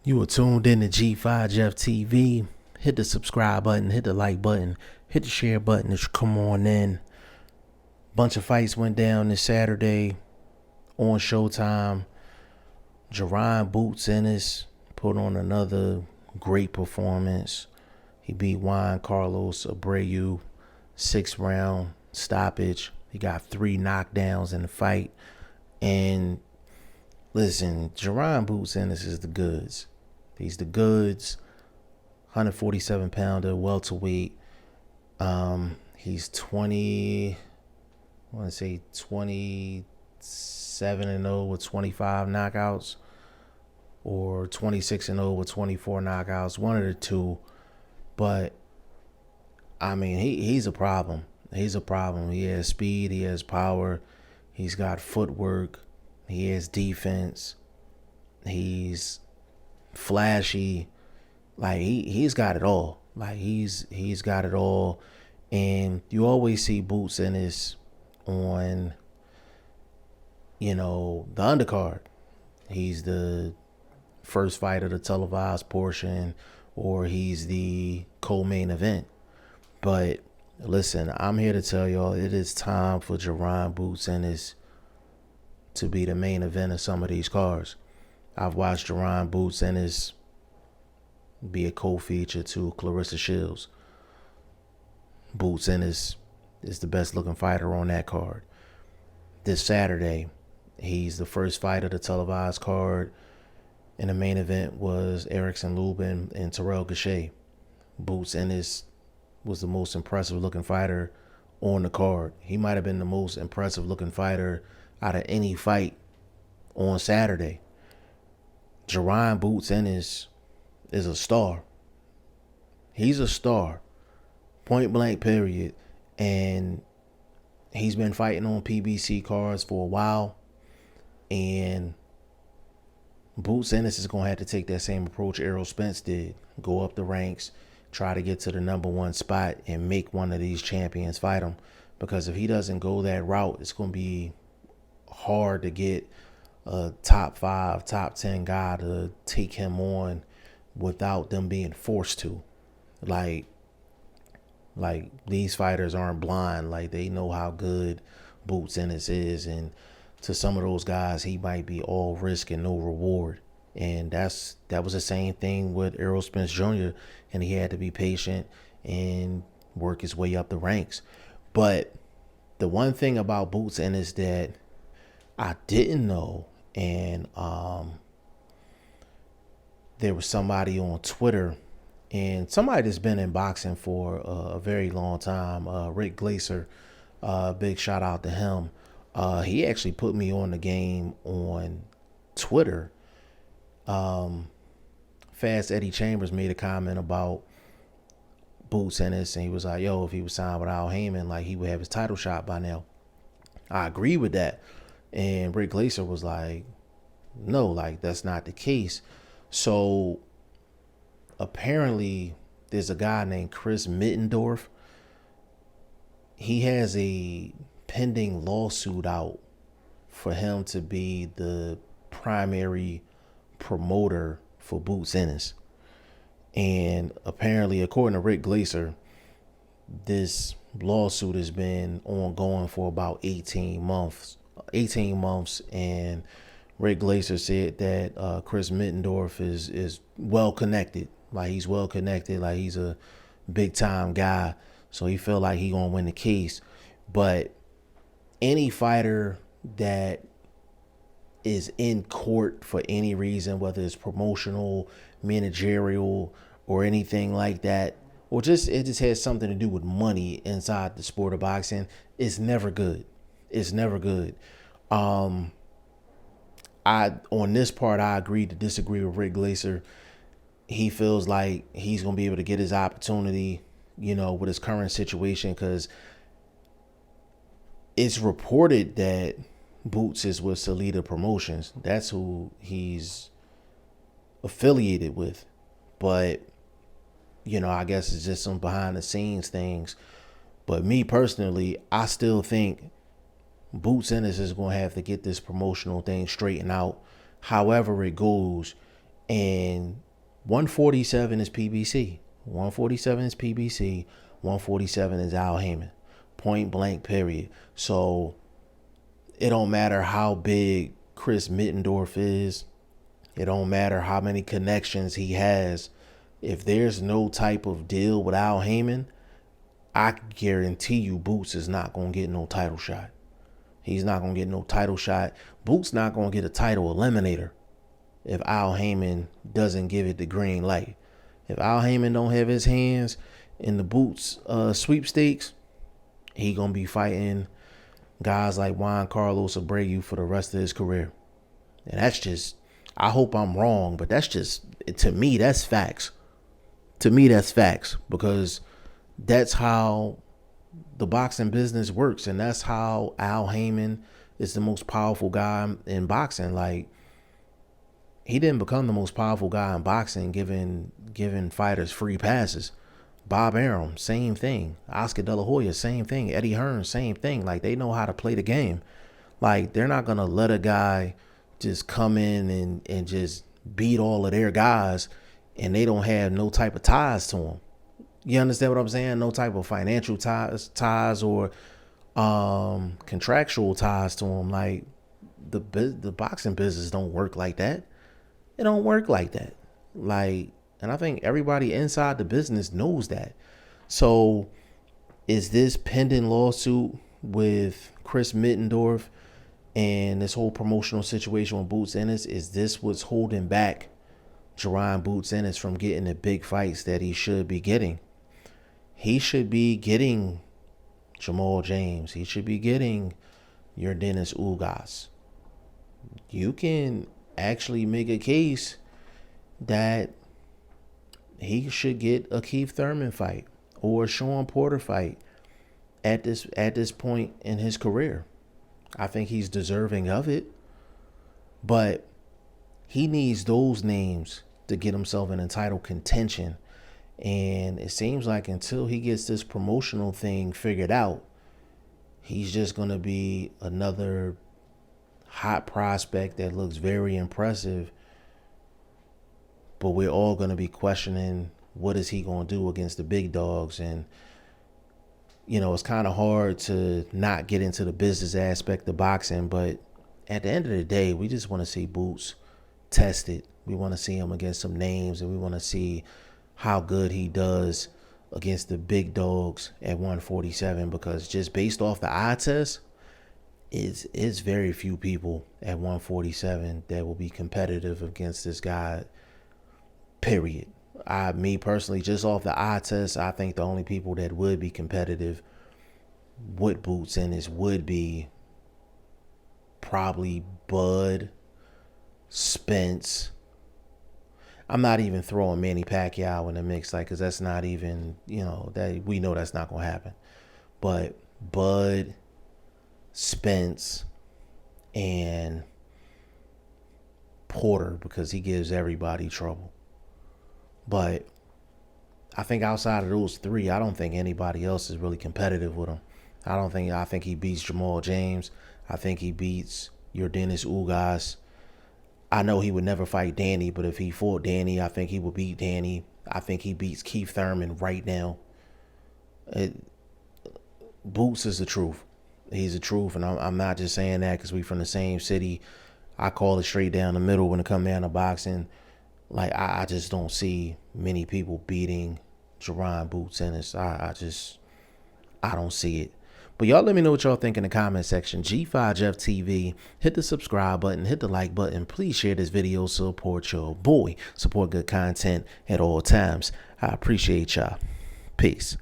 You are tuned in to G5 Jeff TV. Hit the subscribe button, hit the like button, hit the share button to come on in. Bunch of fights went down this Saturday on Showtime. Jaron Ennis put on another great performance. He beat Juan Carlos Abreu, 6th round stoppage. He got 3 knockdowns in the fight. And listen, Jaron Ennis is the goods. He's the goods. 147 pounder, welterweight. He's 27-0 with 25 knockouts, or 26-0 with 24 knockouts, one of the two. But I mean, he's a problem. He's a problem. He has speed, he has power, he's got footwork, he has defense, he's flashy. Like he's got it all. Like he's got it all. And you always see Ennis on, the undercard. He's the first fight of the televised portion, or he's the co-main event. But listen, I'm here to tell y'all it is time for Jaron Ennis to be the main event of some of these cards. I've watched Jaron Ennis be a co-feature to Clarissa Shields. Ennis is the best looking fighter on that card. This Saturday, he's the first fight of the televised card, and the main event was Erickson Lubin and Terrell Gausha. Ennis was the most impressive looking fighter on the card. He might have been the most impressive looking fighter out of any fight on Saturday. Jaron Ennis is a star. He's a star. Point blank, period. And he's been fighting on PBC cards for a while. And Ennis is going to have to take that same approach Errol Spence did. Go up the ranks, try to get to the number 1 spot, and make one of these champions fight him. Because if he doesn't go that route, it's going to be hard to get a top 5, top 10 guy to take him on without them being forced to. Like these fighters aren't blind. Like, they know how good Ennis is, and to some of those guys, he might be all risk and no reward. And that was the same thing with Errol Spence Jr., and he had to be patient and work his way up the ranks. But the one thing about Ennis that I didn't know, and there was somebody on Twitter, and somebody that's been in boxing for a very long time, Rick Glaser, big shout out to him. He actually put me on the game on Twitter. Fast Eddie Chambers made a comment about Ennis, and he was like, yo, if he was signed with Al Heyman, like, he would have his title shot by now. I agree with that. And Rick Glaser was like, no, like, that's not the case. So apparently there's a guy named Chris Mittendorf. He has a pending lawsuit out for him to be the primary promoter for Ennis. And apparently, according to Rick Glaser, this lawsuit has been ongoing for about 18 months. And Rick Glaser said that Chris Mittendorf is well connected. Like, he's well connected. Like, he's a big time guy. So he feel like he gonna win the case. But any fighter that is in court for any reason, whether it's promotional, managerial, or anything like that, or it just has something to do with money inside the sport of boxing, it's never good. It's never good. On this part, I agree to disagree with Rick Glaser. He feels like he's going to be able to get his opportunity, with his current situation, because it's reported that Boots is with Salida Promotions. That's who he's affiliated with. But, I guess it's just some behind the scenes things. But me personally, I still think Ennis is going to have to get this promotional thing straightened out. However it goes, And 147 is PBC. 147 is PBC. 147 is Al Heyman. Point blank, period. So it don't matter how big Chris Mittendorf is. It don't matter how many connections he has. If there's no type of deal with Al Heyman, I guarantee you Boots is not going to get no title shot. He's not going to get no title shot. Boots not going to get a title eliminator if Al Heyman doesn't give it the green light. If Al Heyman don't have his hands in the Boots sweepstakes, he going to be fighting guys like Juan Carlos Abreu for the rest of his career. And that's just, I hope I'm wrong, but that's just, to me, that's facts. To me, that's facts, because that's how the boxing business works. And that's how Al Heyman is the most powerful guy in boxing. Like, he didn't become the most powerful guy in boxing giving fighters free passes. Bob Arum, same thing. Oscar De La Hoya, same thing. Eddie Hearn, same thing. Like, they know how to play the game. Like, they're not going to let a guy just come in and just beat all of their guys and they don't have no type of ties to them. You understand what I'm saying? No type of financial ties or contractual ties to them. Like, the boxing business don't work like that. It don't work like that. Like, and I think everybody inside the business knows that. So is this pending lawsuit with Chris Mittendorf and this whole promotional situation with Boots Ennis, is this what's holding back Jaron Boots Ennis from getting the big fights that he should be getting? He should be getting Jamal James. He should be getting your Dennis Ugas. You can actually make a case that he should get a Keith Thurman fight or a Sean Porter fight at this point in his career. I think he's deserving of it, but he needs those names to get himself in a title contention. And it seems like until he gets this promotional thing figured out, he's just going to be another hot prospect that looks very impressive, but we're all going to be questioning what is he going to do against the big dogs. And you know, it's kind of hard to not get into the business aspect of boxing, but at the end of the day, we just want to see Boots tested. We want to see him against some names, and we want to see how good he does against the big dogs at 147, because just based off the eye test, it's very few people at 147 that will be competitive against this guy, period. Me personally, just off the eye test, I think the only people that would be competitive with Boots Ennis would be probably Bud, Spence. I'm not even throwing Manny Pacquiao in the mix, like, because that's not even, you know, that we know that's not going to happen. But Bud, Spence, and Porter, because he gives everybody trouble. But I think outside of those three, I don't think anybody else is really competitive with him. I think he beats Jamal James. I think he beats your Dennis Ugas. I know he would never fight Danny, but if he fought Danny, I think he would beat Danny. I think he beats Keith Thurman right now. Boots is the truth. He's the truth, and I'm not just saying that because we from the same city. I call it straight down the middle when it comes down to boxing. Like, I just don't see many people beating Jaron Boots Ennis. I don't see it. But y'all let me know what y'all think in the comment section. G5 Jeff TV. Hit the subscribe button. Hit the like button. Please share this video. Support your boy. Support good content at all times. I appreciate y'all. Peace.